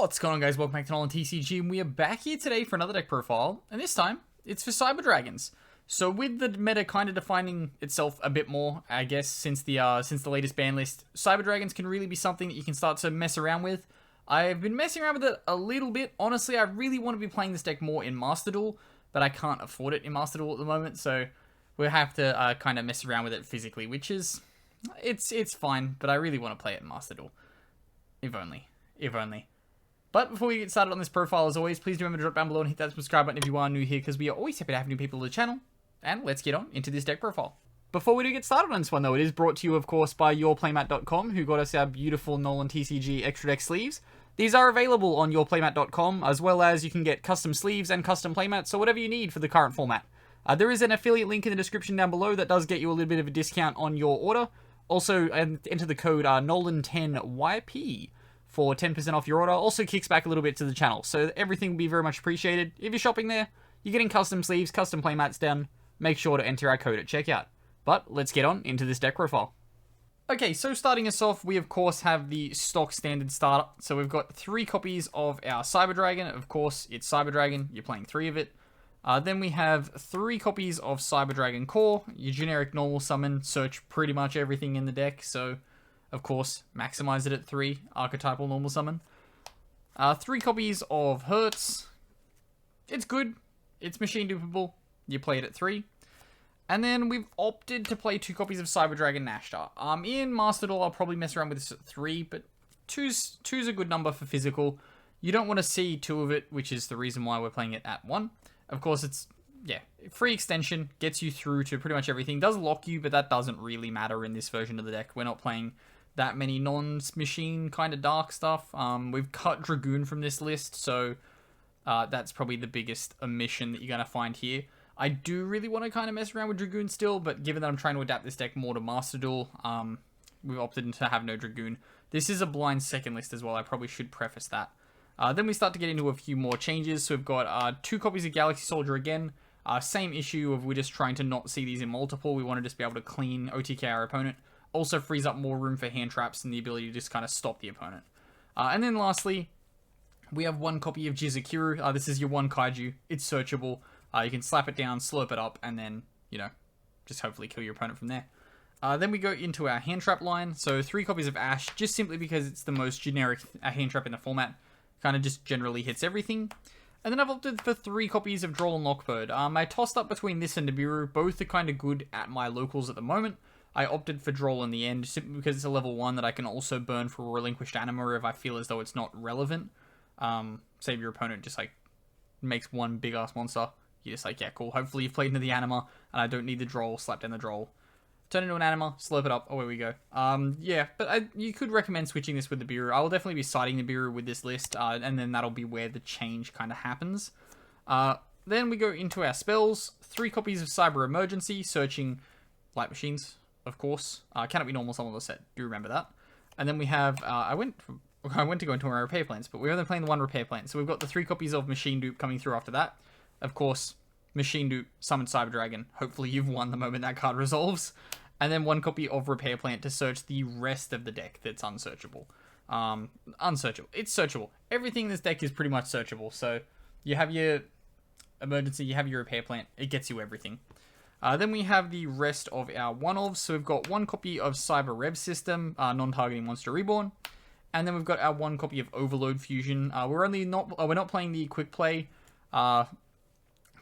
What's going on, guys? Welcome back to Nolan TCG, and we are back here today for another deck profile, and this time, it's for Cyber Dragons. So with the meta kind of defining itself a bit more, I guess, since the latest ban list, Cyber Dragons can really be something that you can start to mess around with. I've been messing around with it a little bit. Honestly, I really want to be playing this deck more in Master Duel, but I can't afford it in Master Duel at the moment, so we'll have to kind of mess around with it physically, which is, it's fine, but I really want to play it in Master Duel. If only. But before we get started on this profile, as always, please do remember to drop down below and hit that subscribe button if you are new here, because we are always happy to have new people to the channel. And let's get on into this deck profile. Before we do get started on this one, though, it is brought to you, of course, by yourplaymat.com, who got us our beautiful Nolan TCG Extra Deck sleeves. These are available on yourplaymat.com, as well as you can get custom sleeves and custom playmats, so whatever you need for the current format. There is an affiliate link in the description down below that does get you a little bit of a discount on your order. Also, enter the code Nolan10YP. for 10% off your order. Also kicks back a little bit to the channel, so everything will be very much appreciated. If you're shopping there, you're getting custom sleeves, custom playmats down, make sure to enter our code at checkout. But let's get on into this deck profile. Okay, so starting us off, we of course have the stock standard starter. So we've got 3 copies of our Cyber Dragon. Of course, it's Cyber Dragon, you're playing 3 of it. Then we have 3 copies of Cyber Dragon Core, your generic normal summon, search pretty much everything in the deck, so of course, maximize it at 3, archetypal normal summon. 3 copies of Hertz. It's good. It's machine dupable. You play it at 3. And then we've opted to play 2 copies of Cyber Dragon Nashtar. In Master Duel, I'll probably mess around with this at 3, but 2's a good number for physical. You don't want to see 2 of it, which is the reason why we're playing it at 1. Of course, it's, yeah, free extension, gets you through to pretty much everything. Does lock you, but that doesn't really matter in this version of the deck. We're not playing that many non-machine kind of dark stuff. We've cut Dragoon from this list, so that's probably the biggest omission that you're going to find here. I do really want to kind of mess around with Dragoon still, but given that I'm trying to adapt this deck more to Master Duel, we've opted to have no Dragoon. This is a blind second list as well, I probably should preface that. Then we start to get into a few more changes, so we've got 2 copies of Galaxy Soldier again. Same issue of we're just trying to not see these in multiple. We want to just be able to clean OTK our opponent. Also frees up more room for hand traps and the ability to just kind of stop the opponent. And then lastly, we have 1 copy of Jizukiru. This is your 1 kaiju. It's searchable. You can slap it down, slurp it up, and then, you know, just hopefully kill your opponent from there. Then we go into our hand trap line. So 3 copies of Ash, just simply because it's the most generic hand trap in the format. Kind of just generally hits everything. And then I've opted for 3 copies of Droll and Lockbird. I tossed up between this and Nibiru. Both are kind of good at my locals at the moment. I opted for Droll in the end, simply because it's a level 1 that I can also burn for Relinquished Anima if I feel as though it's not relevant. Say if your opponent just, like, makes 1 big-ass monster. You're just like, yeah, cool. Hopefully you've played into the Anima, and I don't need the Droll. Slap down the Droll. Turn into an Anima, slurp it up. Away we go. Yeah, but you could recommend switching this with the Nibiru. I will definitely be siding the Nibiru with this list, and then that'll be where the change kind of happens. Then we go into our spells. 3 copies of Cyber Emergency, searching light machines. Of course. Cannot be normal summon the set. Do remember that. And then we have, I went to go into our repair plans, but we're only playing the 1 repair plan. So we've got the 3 copies of Machine Dupe coming through after that. Of course, Machine Dupe, summon Cyber Dragon. Hopefully you've won the moment that card resolves. And then 1 copy of Repair Plant to search the rest of the deck that's unsearchable. Unsearchable. It's searchable. Everything in this deck is pretty much searchable. So you have your emergency, you have your Repair Plant. It gets you everything. Then we have the rest of our one-offs. So we've got 1 copy of Cyber Rev System, non-targeting Monster Reborn. And then we've got our 1 copy of Overload Fusion. We're not playing the quick play.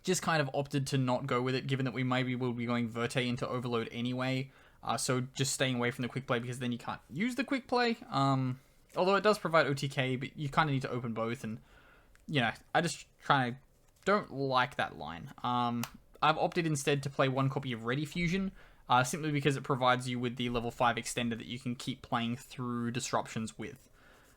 Just kind of opted to not go with it, given that we maybe will be going Verte into Overload anyway. So just staying away from the quick play, because then you can't use the quick play. Although it does provide OTK, but you kind of need to open both. And, you know, I just don't like that line. I've opted instead to play 1 copy of Ready Fusion, simply because it provides you with the level 5 extender that you can keep playing through disruptions with.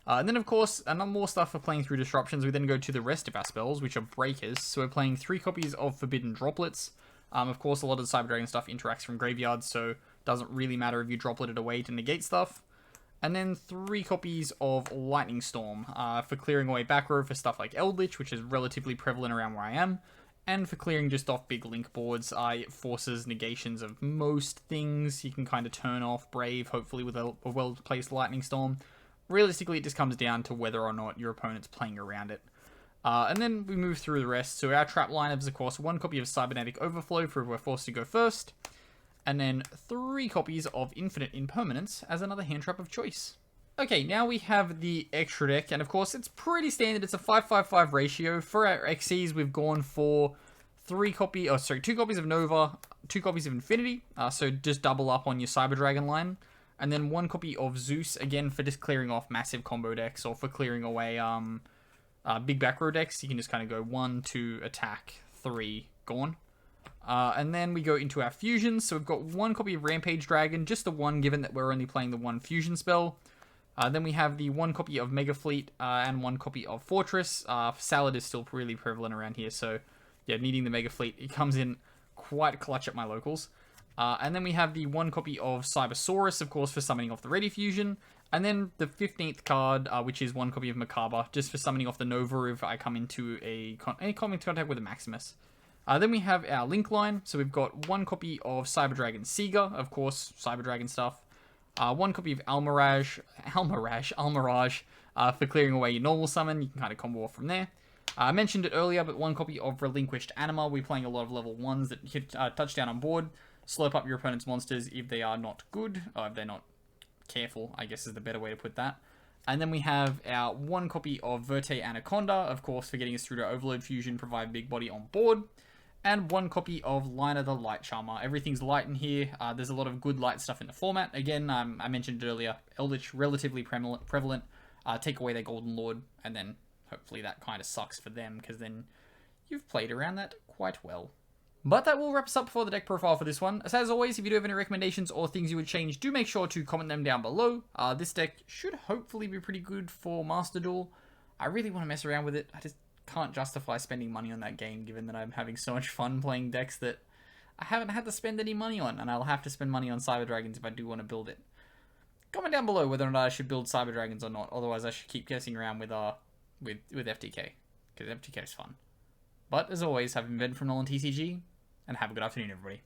And then, of course, more stuff for playing through disruptions. We then go to the rest of our spells, which are breakers. So we're playing 3 copies of Forbidden Droplets. Of course, a lot of the Cyber Dragon stuff interacts from graveyards, so it doesn't really matter if you droplet it away to negate stuff. And then 3 copies of Lightning Storm for clearing away back row for stuff like Eldritch, which is relatively prevalent around where I am. And for clearing just off big link boards, it forces negations of most things. You can kind of turn off Brave, hopefully with a well-placed Lightning Storm. realistically, it just comes down to whether or not your opponent's playing around it. And then we move through the rest. So our trap lineup is, of course, 1 copy of Cybernetic Overflow for if we're forced to go first, and then 3 copies of Infinite Impermanence as another hand trap of choice. Okay, now we have the extra deck, and of course, it's pretty standard. It's a 5-5-5 ratio. For our XCs, we've gone for 2 copies of Nova, 2 copies of Infinity, so just double up on your Cyber Dragon line, and then 1 copy of Zeus, again, for just clearing off massive combo decks, or for clearing away big back row decks. You can just kind of go 1, 2, attack, 3, gone. And then we go into our fusions, so we've got 1 copy of Rampage Dragon, just the 1, given that we're only playing the 1 fusion spell. Then we have the 1 copy of Mega Fleet and 1 copy of Fortress. Salad is still really prevalent around here, so yeah, needing the Mega Fleet, it comes in quite clutch at my locals. And then we have the 1 copy of Cybersaurus, of course, for summoning off the Ready Fusion. And then the 15th card, which is 1 copy of Macabre, just for summoning off the Nova if I come into any contact with a Maximus. Then we have our Link line, so we've got 1 copy of Cyber Dragon Seeger, of course, Cyber Dragon stuff. 1 copy of Almirage, for clearing away your normal summon. You can kind of combo off from there. I mentioned it earlier, but 1 copy of Relinquished Anima. We're playing a lot of level 1s that hit touchdown on board. Slope up your opponent's monsters if they are not good, or if they're not careful, I guess is the better way to put that. And then we have our 1 copy of Verte Anaconda, of course, for getting us through to Overload Fusion, provide big body on board. And 1 copy of Liner the Light Charmer. Everything's light in here. There's a lot of good light stuff in the format. Again, I mentioned it earlier, Eldritch, relatively prevalent. Take away their Golden Lord, and then hopefully that kind of sucks for them, because then you've played around that quite well. But that will wrap us up for the deck profile for this one. As always, if you do have any recommendations or things you would change, do make sure to comment them down below. This deck should hopefully be pretty good for Master Duel. I really want to mess around with it. I just can't justify spending money on that game, given that I'm having so much fun playing decks that I haven't had to spend any money on, and I'll have to spend money on Cyber Dragons if I do want to build it. Comment down below whether or not I should build Cyber Dragons or not, otherwise I should keep guessing around with FTK, because FTK is fun. But as always, I've been Ben from Nolan TCG, and have a good afternoon, everybody.